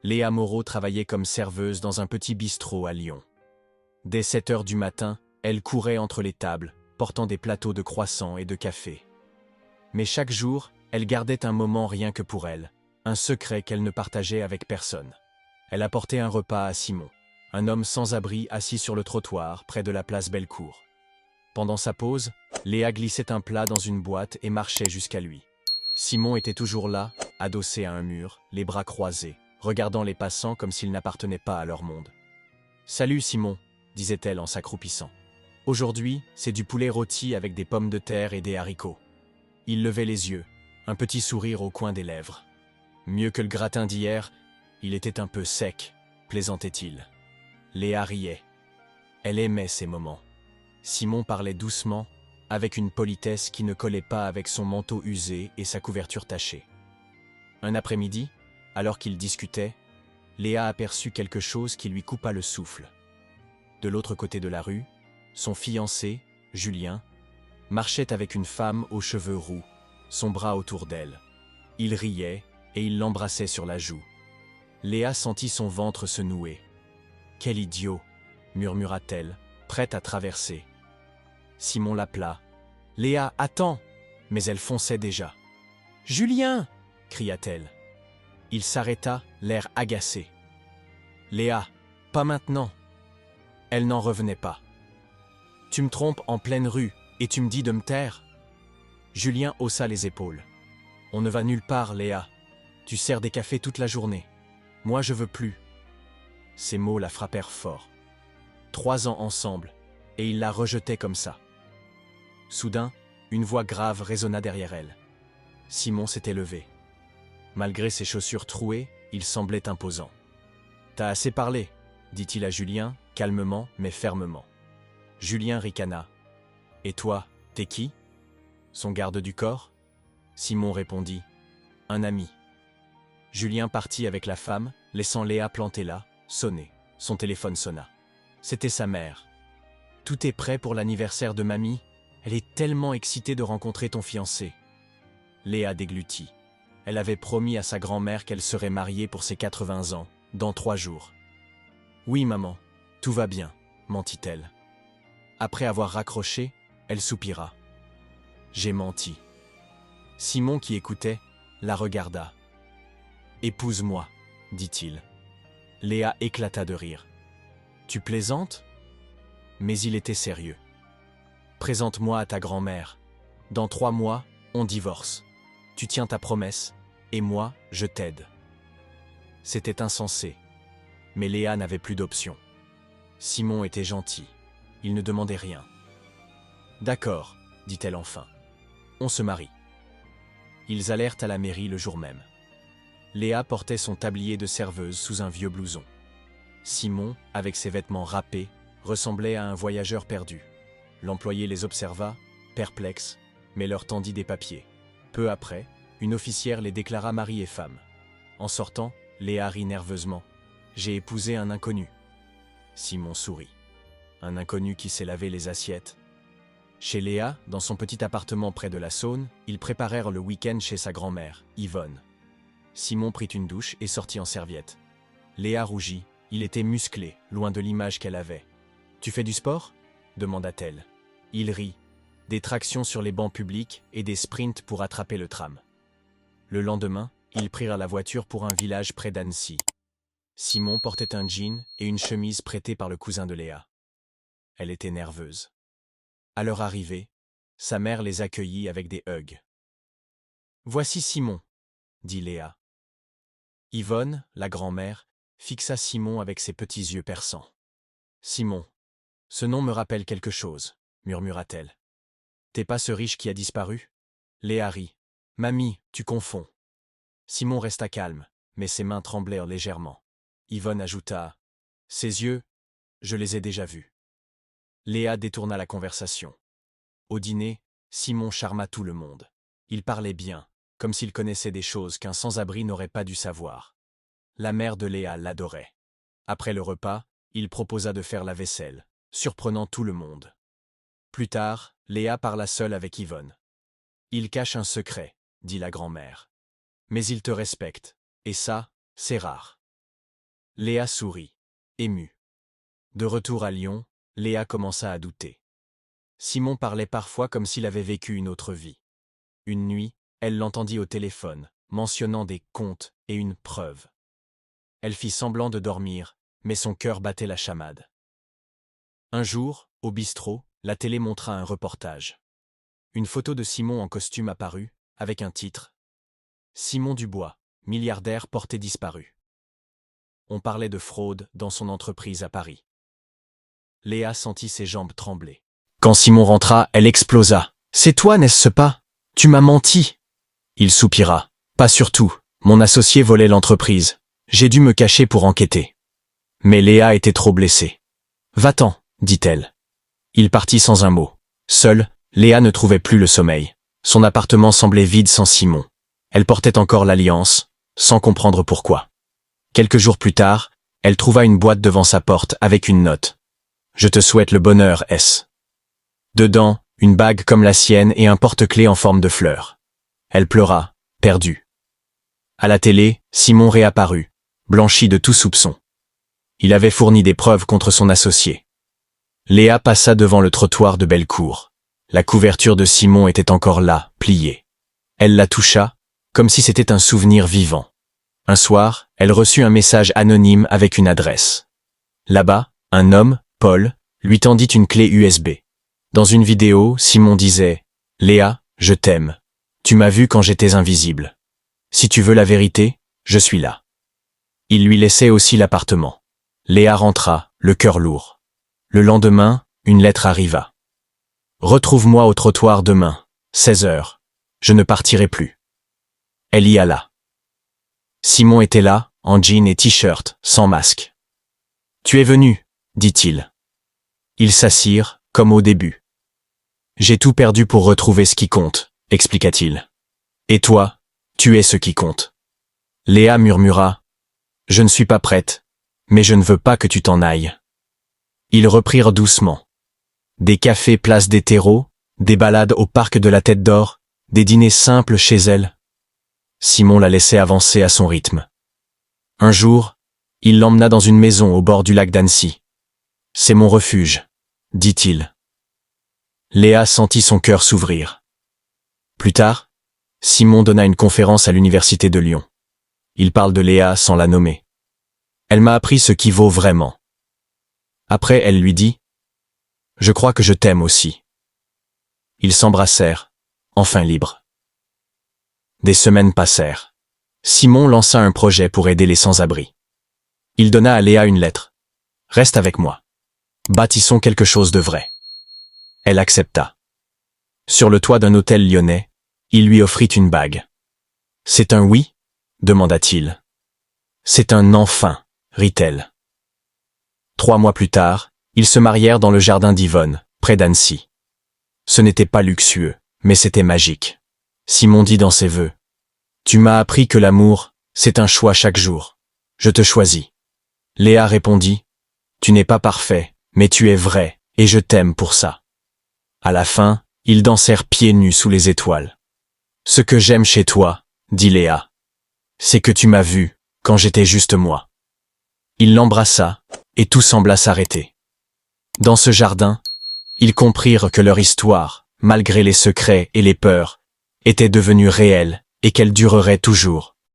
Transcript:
Léa Moreau travaillait comme serveuse dans un petit bistrot à Lyon. Dès 7 heures du matin, elle courait entre les tables, portant des plateaux de croissants et de café. Mais chaque jour, elle gardait un moment rien que pour elle, un secret qu'elle ne partageait avec personne. Elle apportait un repas à Simon, un homme sans abri assis sur le trottoir près de la place Bellecour. Pendant sa pause, Léa glissait un plat dans une boîte et marchait jusqu'à lui. Simon était toujours là, adossé à un mur, les bras croisés, regardant les passants comme s'ils n'appartenaient pas à leur monde. « Salut Simon », disait-elle en s'accroupissant. « Aujourd'hui, c'est du poulet rôti avec des pommes de terre et des haricots. » Il levait les yeux, un petit sourire au coin des lèvres. Mieux que le gratin d'hier, il était un peu sec, plaisantait-il. Léa riait. Elle aimait ces moments. Simon parlait doucement, avec une politesse qui ne collait pas avec son manteau usé et sa couverture tachée. Un après-midi, alors qu'ils discutaient, Léa aperçut quelque chose qui lui coupa le souffle. De l'autre côté de la rue, son fiancé, Julien, marchait avec une femme aux cheveux roux, son bras autour d'elle. Il riait et il l'embrassait sur la joue. Léa sentit son ventre se nouer. « Quel idiot !» murmura-t-elle, prête à traverser. Simon l'appela. « Léa, attends !» Mais elle fonçait déjà. « Julien !» cria-t-elle. Il s'arrêta, l'air agacé. « Léa, pas maintenant !» Elle n'en revenait pas. « Tu me trompes en pleine rue et tu me dis de me taire ?» Julien haussa les épaules. « On ne va nulle part, Léa. Tu sers des cafés toute la journée. Moi, je veux plus. » Ces mots la frappèrent fort. 3 ans ensemble, et il la rejetait comme ça. Soudain, une voix grave résonna derrière elle. Simon s'était levé. Malgré ses chaussures trouées, il semblait imposant. « T'as assez parlé, » dit-il à Julien, calmement mais fermement. Julien ricana. « Et toi, t'es qui ?» Son garde du corps ? Simon répondit. « Un ami. » Julien partit avec la femme, laissant Léa plantée là, sonner. Son téléphone sonna. C'était sa mère. « Tout est prêt pour l'anniversaire de mamie. Elle est tellement excitée de rencontrer ton fiancé. » Léa déglutit. Elle avait promis à sa grand-mère qu'elle serait mariée pour ses 80 ans, dans 3 jours. « Oui, maman, tout va bien, » mentit-elle. Après avoir raccroché, elle soupira. « J'ai menti. » Simon, qui écoutait, la regarda. « Épouse-moi, » dit-il. Léa éclata de rire. « Tu plaisantes ?» Mais il était sérieux. « Présente-moi à ta grand-mère. Dans 3 mois, on divorce. Tu tiens ta promesse, et moi, je t'aide. » C'était insensé, mais Léa n'avait plus d'option. Simon était gentil. Il ne demandait rien. « D'accord, » dit-elle enfin. « On se marie. » Ils allèrent à la mairie le jour même. Léa portait son tablier de serveuse sous un vieux blouson. Simon, avec ses vêtements râpés, ressemblait à un voyageur perdu. L'employé les observa, perplexe, mais leur tendit des papiers. Peu après, une officière les déclara mari et femme. En sortant, Léa rit nerveusement. « J'ai épousé un inconnu. » Simon sourit. Un inconnu qui sait laver les assiettes. Chez Léa, dans son petit appartement près de la Saône, ils préparèrent le week-end chez sa grand-mère, Yvonne. Simon prit une douche et sortit en serviette. Léa rougit. Il était musclé, loin de l'image qu'elle avait. « Tu fais du sport ?» demanda-t-elle. Il rit. Des tractions sur les bancs publics et des sprints pour attraper le tram. Le lendemain, ils prirent la voiture pour un village près d'Annecy. Simon portait un jean et une chemise prêtée par le cousin de Léa. Elle était nerveuse. À leur arrivée, sa mère les accueillit avec des hugs. « Voici Simon, » dit Léa. Yvonne, la grand-mère, fixa Simon avec ses petits yeux perçants. « Simon, ce nom me rappelle quelque chose, » murmura-t-elle. « T'es pas ce riche qui a disparu ?» Léa rit. « Mamie, tu confonds. » Simon resta calme, mais ses mains tremblèrent légèrement. Yvonne ajouta. « Ses yeux, je les ai déjà vus. » Léa détourna la conversation. Au dîner, Simon charma tout le monde. Il parlait bien, comme s'il connaissait des choses qu'un sans-abri n'aurait pas dû savoir. La mère de Léa l'adorait. Après le repas, il proposa de faire la vaisselle, surprenant tout le monde. Plus tard, Léa parla seule avec Yvonne. « Il cache un secret, » dit la grand-mère. « Mais il te respecte, et ça, c'est rare. » Léa sourit, émue. De retour à Lyon, Léa commença à douter. Simon parlait parfois comme s'il avait vécu une autre vie. Une nuit, elle l'entendit au téléphone, mentionnant des comptes et une preuve. Elle fit semblant de dormir, mais son cœur battait la chamade. Un jour, au bistrot, la télé montra un reportage. Une photo de Simon en costume apparut, avec un titre « Simon Dubois, milliardaire porté disparu ». On parlait de fraude dans son entreprise à Paris. Léa sentit ses jambes trembler. Quand Simon rentra, elle explosa. « C'est toi, n'est-ce pas? Tu m'as menti !» Il soupira. « Pas surtout. Mon associé volait l'entreprise. J'ai dû me cacher pour enquêter. » Mais Léa était trop blessée. « Va-t'en, » dit-elle. Il partit sans un mot. Seule, Léa ne trouvait plus le sommeil. Son appartement semblait vide sans Simon. Elle portait encore l'alliance, sans comprendre pourquoi. Quelques jours plus tard, elle trouva une boîte devant sa porte avec une note. « Je te souhaite le bonheur, S. » Dedans, une bague comme la sienne et un porte-clés en forme de fleur. Elle pleura, perdue. À la télé, Simon réapparut, blanchi de tout soupçon. Il avait fourni des preuves contre son associé. Léa passa devant le trottoir de Bellecour. La couverture de Simon était encore là, pliée. Elle la toucha, comme si c'était un souvenir vivant. Un soir, elle reçut un message anonyme avec une adresse. Là-bas, un homme, Paul, lui tendit une clé USB. Dans une vidéo, Simon disait « Léa, je t'aime. Tu m'as vu quand j'étais invisible. Si tu veux la vérité, je suis là. » Il lui laissait aussi l'appartement. Léa rentra, le cœur lourd. Le lendemain, une lettre arriva. « Retrouve-moi au trottoir demain, 16h. Je ne partirai plus. » Elle y alla. Simon était là, en jean et t-shirt, sans masque. « Tu es venu, » dit-il. Ils s'assirent, comme au début. « J'ai tout perdu pour retrouver ce qui compte, » expliqua-t-il. « Et toi, tu es ce qui compte. » Léa murmura. « Je ne suis pas prête, mais je ne veux pas que tu t'en ailles. » Ils reprirent doucement. Des cafés place des terreaux, des balades au parc de la Tête d'Or, des dîners simples chez elle. Simon la laissait avancer à son rythme. Un jour, il l'emmena dans une maison au bord du lac d'Annecy. « C'est mon refuge, » dit-il. Léa sentit son cœur s'ouvrir. Plus tard, Simon donna une conférence à l'université de Lyon. Il parle de Léa sans la nommer. Elle m'a appris ce qui vaut vraiment. Après, elle lui dit « Je crois que je t'aime aussi. » Ils s'embrassèrent, enfin libres. Des semaines passèrent. Simon lança un projet pour aider les sans-abri. Il donna à Léa une lettre. « Reste avec moi. Bâtissons quelque chose de vrai. » Elle accepta. Sur le toit d'un hôtel lyonnais, il lui offrit une bague. « C'est un oui ?» demanda-t-il. « C'est un enfin » rit-elle. 3 mois plus tard, ils se marièrent dans le jardin d'Yvonne, près d'Annecy. Ce n'était pas luxueux, mais c'était magique. Simon dit dans ses vœux « Tu m'as appris que l'amour, c'est un choix chaque jour. Je te choisis. » Léa répondit « Tu n'es pas parfait, mais tu es vrai, et je t'aime pour ça. » À la fin, ils dansèrent pieds nus sous les étoiles. « Ce que j'aime chez toi, » dit Léa, « c'est que tu m'as vu, quand j'étais juste moi. » Il l'embrassa, et tout sembla s'arrêter. Dans ce jardin, ils comprirent que leur histoire, malgré les secrets et les peurs, était devenue réelle et qu'elle durerait toujours.